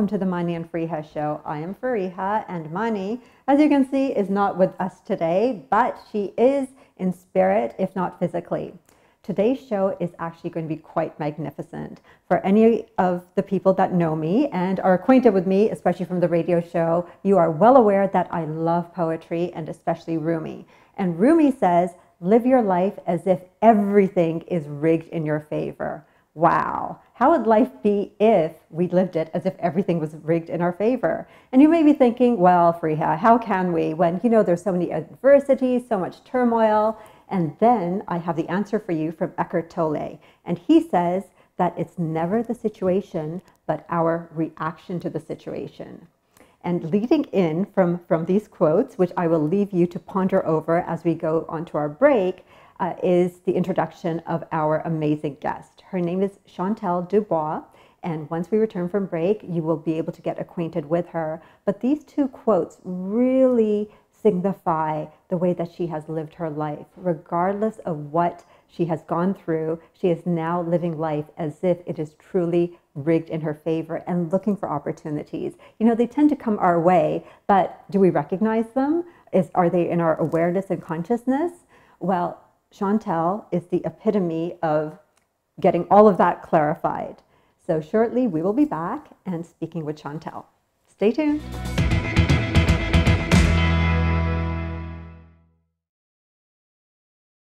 welcome to the Mani and Fariha show. I am Fariha, and Mani, as you can see, is not with us today, but she is in spirit, if not physically. Today's show is actually going to be quite magnificent. For any of the people that know me and are acquainted with me, especially from the radio show, you are well aware that I love poetry, and especially Rumi. And Rumi says, live your life as if everything is rigged in your favor. Wow, how would life be if we lived it as if everything was rigged in our favor? And you may be thinking, well, Fariha, how can we when, there's so many adversities, so much turmoil? And then I have the answer for you from Eckhart Tolle. And he says that it's never the situation, but our reaction to the situation. And leading in from these quotes, which I will leave you to ponder over as we go on to our break, is the introduction of our amazing guest. Her name is Chantal Dubois, and once we return from break, you will be able to get acquainted with her. But these two quotes really signify the way that she has lived her life. Regardless of what she has gone through, she is now living life as if it is truly rigged in her favor and looking for opportunities. They tend to come our way, but do we recognize them? Are they in our awareness and consciousness? Well, Chantal is the epitome of getting all of that clarified. So shortly we will be back and speaking with Chantal. Stay tuned.